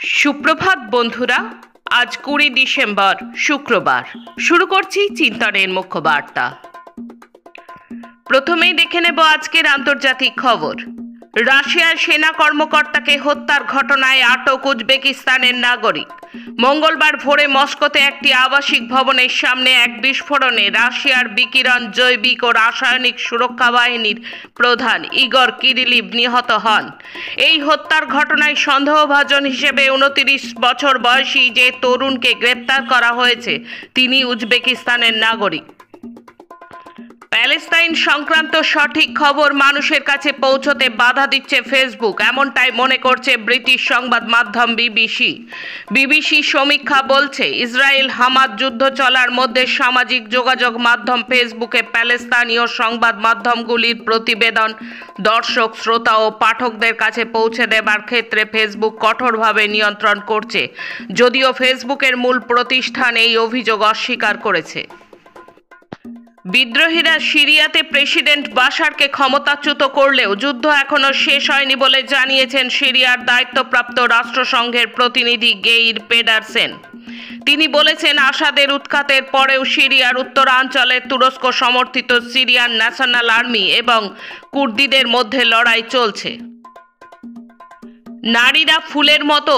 সুপ্রভাত বন্ধুরা। আজ 20 ডিসেম্বর শুক্রবার। শুরু করছি চিন্তনের মুখ্য বার্তা। প্রথমেই দেখে নেব আজকের আন্তর্জাতিক খবর। রাশিয়ার সেনা কর্মকর্তাকে হত্যার ঘটনায় আটক উজবেকিস্তানের নাগরিক। মঙ্গলবার ভোরে মস্কোতে একটি আবাসিক ভবনের সামনে এক বিস্ফোরণে রাশিয়ার বিকিরণ, জৈবিক ও রাসায়নিক সুরক্ষা বাহিনীর প্রধান ইগর কিরিলিভ নিহত হন। এই হত্যার ঘটনায় সন্দেহভাজন হিসেবে 29 বছর বয়সী যে তরুণকে গ্রেপ্তার করা হয়েছে তিনি উজবেকিস্তানের নাগরিক। প্যালেস্তাইন সংক্রান্ত সঠিক খবর মানুষের কাছে পৌঁছতে বাধা দিচ্ছে ফেসবুক, এমনটাই মনে করছে ব্রিটিশ সংবাদ মাধ্যম বিবিসি সমীক্ষা বলছে, ইসরায়েল হামাস যুদ্ধ চলার মধ্যে সামাজিক যোগাযোগ মাধ্যম ফেসবুকে প্যালেস্তানীয় সংবাদ মাধ্যমগুলির প্রতিবেদন দর্শক, শ্রোতা ও পাঠকদের কাছে পৌঁছে দেবার ক্ষেত্রে ফেসবুক কঠোরভাবে নিয়ন্ত্রণ করছে, যদিও ফেসবুকের মূল প্রতিষ্ঠান এই অভিযোগ অস্বীকার করেছে। বিদ্রোহীরা সিরিয়াতে প্রেসিডেন্ট বাশারকে ক্ষমতাচ্যুত করলেও যুদ্ধ এখনো শেষ হয়নি বলে জানিয়েছেন সিরিয়ার দায়িত্বপ্রাপ্ত রাষ্ট্রসংঘের প্রতিনিধি গেইর পেডারসেন। তিনি বলেছেন, আসাদের উৎখাতের পরেও সিরিয়ার উত্তরাঞ্চলে তুরস্ক সমর্থিত সিরিয়ান ন্যাশনাল আর্মি এবং কুর্দিদের মধ্যে লড়াই চলছে। নারীরা ফুলের মতো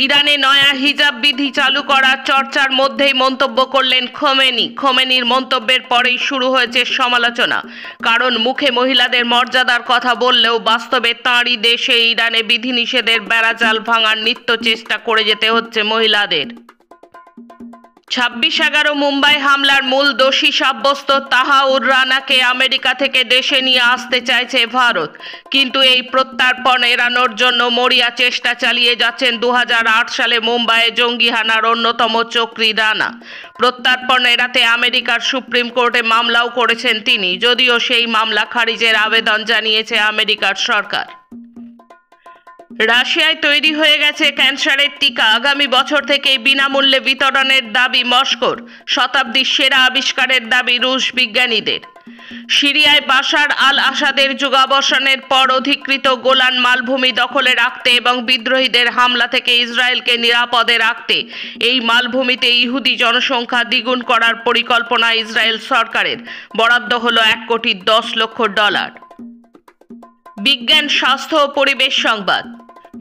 ইরানে নয়া হিজাব বিধি চালু করার চর্চার মধ্যেই মন্তব্য করলেন খোমেনির মন্তব্যের পরেই শুরু হয়েছে সমালোচনা। কারণ মুখে মহিলাদের মর্যাদার কথা বললেও বাস্তবে তাঁরই দেশে ইরানে বিধিনিষেধের বেড়াজাল ভাঙার নিত্য চেষ্টা করে যেতে হচ্ছে মহিলাদের। 26/11 মুম্বাই হামলার মূল দোষী সাব্যস্ত তাহাউর রানাকে আমেরিকা থেকে দেশে নিয়ে আসতে চাইছে ভারত, কিন্তু এই প্রত্যর্পণ এড়ানোর জন্য মরিয়া চেষ্টা চালিয়ে যাচ্ছেন 2008 সালে মুম্বাইয়ে জঙ্গি হানার অন্যতম চক্রী রানা। প্রত্যর্পণ এড়াতে আমেরিকার সুপ্রিম কোর্টে মামলাও করেছেন তিনি, যদিও সেই মামলা খারিজের আবেদন জানিয়েছে আমেরিকার সরকার। রাশিয়ায় তৈরি হয়ে গেছে ক্যান্সারের টিকা, আগামী বছর থেকে বিনামূল্যে বিতরণের দাবি মস্কোর। শতাব্দীর সেরা আবিষ্কারের দাবি রুশ বিজ্ঞানীদের। সিরিয়ায় বাশার আল আসাদের যুগাবসানের পর অধিকৃত গোলান মালভূমি দখলে রাখতে এবং বিদ্রোহীদের হামলা থেকে ইসরায়েলকে নিরাপদে রাখতে এই মালভূমিতে ইহুদি জনসংখ্যা দ্বিগুণ করার পরিকল্পনা ইসরায়েল সরকারের। বরাদ্দ হলো $1,10,00,000। বিজ্ঞান, স্বাস্থ্য ও পরিবেশ সংবাদ।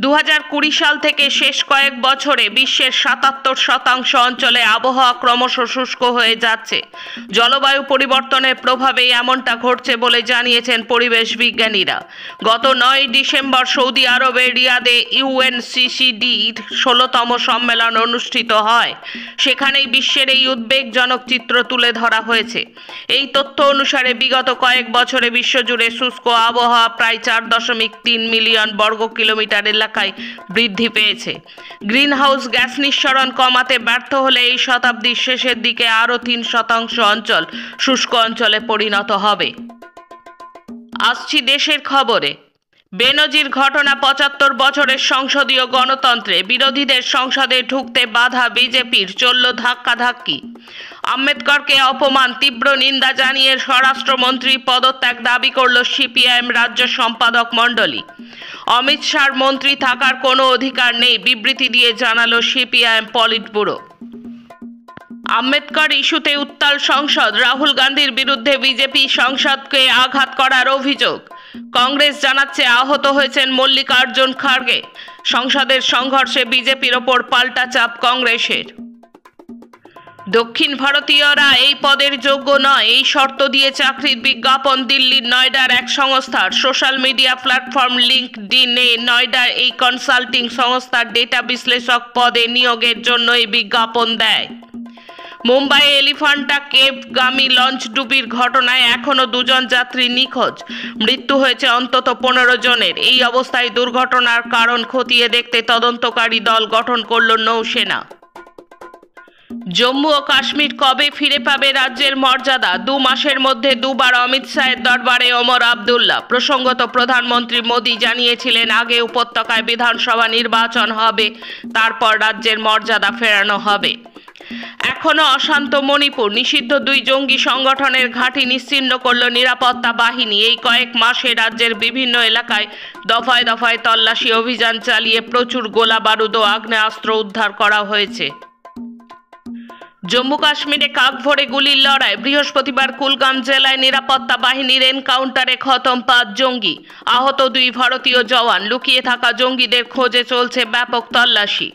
2020 সাল থেকে শেষ কয়েক বছরে বিশ্বের 77% অঞ্চলে আবহাওয়া ক্রমশ শুষ্ক হয়ে যাচ্ছে। জলবায়ু পরিবর্তনের প্রভাবেই এমনটা ঘটছে বলে জানিয়েছেন পরিবেশ বিজ্ঞানীরা। গত 9 ডিসেম্বর সৌদি আরবের রিয়াদে UNCCD-র 16তম সম্মেলন অনুষ্ঠিত হয়। সেখানেই বিশ্বের এই উদ্বেগজনক চিত্র তুলে ধরা হয়েছে। এই তথ্য অনুসারে বিগত কয়েক বছরে বিশ্বজুড়ে শুষ্ক আবহাওয়া প্রায় 4.3 মিলিয়ন বর্গ কিলোমিটার এলাকায় বৃদ্ধি পেয়েছে। গ্রিনহাউস গ্যাস নিঃসরণ কমাতে ব্যর্থ হলে এই শতাব্দীর শেষের দিকে আরও 3% অঞ্চল শুষ্ক অঞ্চলে পরিণত হবে। আসছি দেশের খবরে। বেনজির ঘটনা 75 বছরের সংসদীয় গণতন্ত্রে বিরোধীদের সংসদে ঢুকতে বাধা বিজেপির, চলল ধাক্কাধাক্কি। আম্বেদকরকে অপমান, তীব্র নিন্দা জানিয়ে স্বরাষ্ট্রমন্ত্রী পদত্যাগ দাবি করল সিপিআইএম রাজ্য সম্পাদক মণ্ডলী। অমিত শাহর মন্ত্রী থাকার কোনো অধিকার নেই, বিবৃতি দিয়ে জানালো সিপিআইএম পলিট ব্যুরো। আম্বেদকর ইস্যুতে উত্তাল সংসদ, রাহুল গান্ধীর বিরুদ্ধে বিজেপি সংসদকে আঘাত করার অভিযোগ। কংগ্রেস জানাচ্ছে আহত হয়েছেন মল্লিকার্জুন খাড়গে। সংসদের সংঘর্ষে বিজেপির ওপর পাল্টা চাপ কংগ্রেসের। দক্ষিণ ভারতীয়রা এই পদের যোগ্য নয়, এই শর্ত দিয়ে চাকরির বিজ্ঞাপন দিল্লির নয়ডার এক সংস্থার। সোশ্যাল মিডিয়া প্ল্যাটফর্ম লিঙ্কডইনে নয়ডার এই কনসাল্টিং সংস্থার ডেটা বিশ্লেষক পদে নিয়োগের জন্য এই বিজ্ঞাপন দেয়। মুম্বাইয়ে এলিফ্যান্টা কেভগামী লঞ্চডুবির ঘটনায় এখনও 2 জন যাত্রী নিখোঁজ। মৃত্যু হয়েছে অন্তত 15 জনের। এই অবস্থায় দুর্ঘটনার কারণ খতিয়ে দেখতে তদন্তকারী দল গঠন করল নৌসেনা। জম্মু ও কাশ্মীর কবে ফিরে পাবে রাজ্যের মর্যাদা? 2 মাসের মধ্যে 2 বার অমিত শাহের দরবারে ওমর আবদুল্লাহ। প্রসঙ্গত, প্রধানমন্ত্রী মোদী জানিয়েছিলেন আগে উপত্যকায় বিধানসভা নির্বাচন হবে, তারপর রাজ্যের মর্যাদা ফেরানো হবে। এখনো অশান্ত মণিপুর। নিষিদ্ধ 2 জঙ্গি সংগঠনের ঘাঁটি নিশ্চিহ্ন করল নিরাপত্তা বাহিনী। এই কয়েক মাসে রাজ্যের বিভিন্ন এলাকায় দফায় দফায় তল্লাশি অভিযান চালিয়ে প্রচুর গোলা বারুদ ও আগ্নেয়াস্ত্র উদ্ধার করা হয়েছে। জম্মু কাশ্মীরে কাক ভরে গুলির লড়াই। বৃহস্পতিবার কুলগাম জেলায় নিরাপত্তা বাহিনীর এনকাউন্টারে খতম 5 জঙ্গি, আহত 2 ভারতীয় জওয়ান। লুকিয়ে থাকা জঙ্গিদের খোঁজে চলছে ব্যাপক তল্লাশি।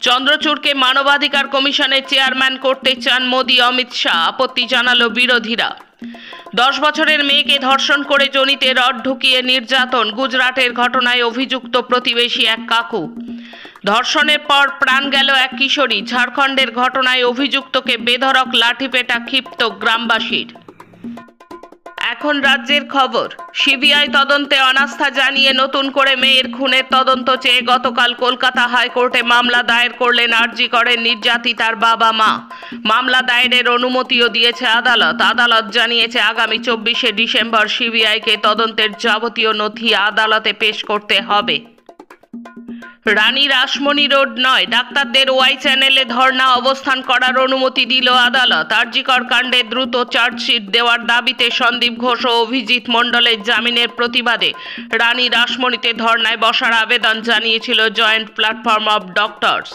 চন্দ্রচূড়কে মানবাধিকার কমিশনের চেয়ারম্যান করতে চান মোদি, অমিত শাহ। আপত্তি জানালো বিরোধীরা। 10 বছরের মেয়েকে ধর্ষণ করে যোনিতে রড ঢুকিয়ে নির্যাতন। গুজরাটের ঘটনায় অভিযুক্ত প্রতিবেশী এক কাকু। ধর্ষণের পর প্রাণ গেল এক কিশোরী। ঝাড়খণ্ডের ঘটনায় অভিযুক্তকে বেধড়ক লাঠিপেটা ক্ষিপ্ত গ্রামবাসীর। এখন রাজ্যের খবর। সিবিআই তদন্তে অনাস্থা জানিয়ে নতুন করে মেয়ের খুনের তদন্ত চেয়ে গতকাল কলকাতা হাইকোর্টে মামলা দায়ের করলেন আরজি করের নির্যাতিতার বাবা মা। মামলা দায়েরের অনুমতিও দিয়েছে আদালত। আদালত জানিয়েছে আগামী 24শে ডিসেম্বর সিবিআইকে তদন্তের যাবতীয় নথি আদালতে পেশ করতে হবে। রানী রাসমণি রোড নয়, ডাক্তারদের ওয়াই চ্যানেলে ধর্ণা অবস্থান করার অনুমতি দিল আদালত। আরজিকর কাণ্ডে দ্রুত চার্জশিট দেওয়ার দাবিতে সন্দীপ ঘোষ ও অভিজিৎ মণ্ডলের জামিনের প্রতিবাদে রানী রাসমণিতে ধর্ণায় বসার আবেদন জানিয়েছিল জয়েন্ট প্ল্যাটফর্ম অব ডক্টরস।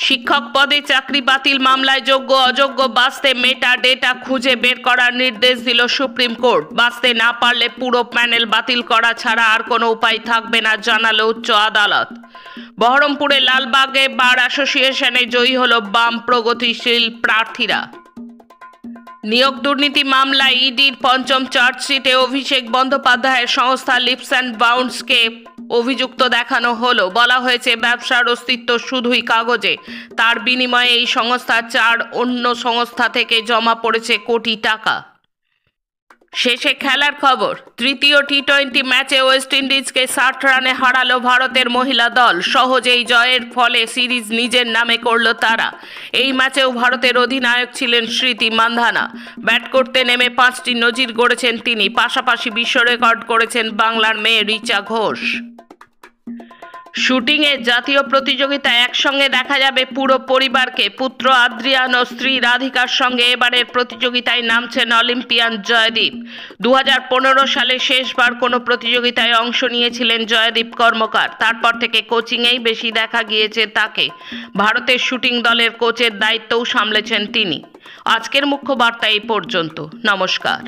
শিক্ষক পদে চাকরি বাতিল মামলায় যোগ্য অযোগ্য বাছতে মেটা ডেটা খুঁজে বের করার নির্দেশ দিল সুপ্রিম কোর্ট। বাছতে না পারলে পুরো প্যানেল বাতিল করা ছাড়া আর কোনো উপায় থাকবে না, জানালো উচ্চ আদালত। বহরমপুরে লালবাগে বার অ্যাসোসিয়েশনে জয়ী হল বাম প্রগতিশীল প্রার্থীরা। নিয়োগ দুর্নীতি মামলায় ইডির 5ম চার্জশিটে অভিষেক বন্দ্যোপাধ্যায়ের সংস্থা লিপস অ্যান্ড বাউন্ডসকে অভিযুক্ত দেখানো হলো। বলা হয়েছে ব্যবসার অস্তিত্ব শুধুই কাগজে, তার বিনিময়ে এই সংস্থা 4 অন্য সংস্থা থেকে জমা পড়েছে কোটি টাকা। শেষে খেলার খবর। তৃতীয় টি-20 ম্যাচে ওয়েস্ট ইন্ডিজকে 60 রানে হারালো ভারতের মহিলা দল। সহজেই জয়ের ফলে সিরিজ নিজের নামে করল তারা। এই ম্যাচেও ভারতের অধিনায়ক ছিলেন স্মৃতি মান্ধানা। ব্যাট করতে নেমে 5টি নজির গড়েছেন তিনি। পাশাপাশি বিশ্ব রেকর্ড করেছেন বাংলার মেয়ে রিচা ঘোষ। শুটিংয়ে জাতীয় প্রতিযোগিতায় একসঙ্গে দেখা যাবে পুরো পরিবারকে। পুত্র আদ্রিয়ান ও স্ত্রী রাধিকার সঙ্গে এবারের প্রতিযোগিতায় নামছেন অলিম্পিয়ান জয়দীপ। 2015 সালে শেষবার কোনো প্রতিযোগিতায় অংশ নিয়েছিলেন জয়দীপ কর্মকার। তারপর থেকে কোচিংয়েই বেশি দেখা গিয়েছে তাকে। ভারতের শুটিং দলের কোচের দায়িত্বও সামলেছেন তিনি। আজকের মুখ্য বার্তা এই পর্যন্ত। নমস্কার।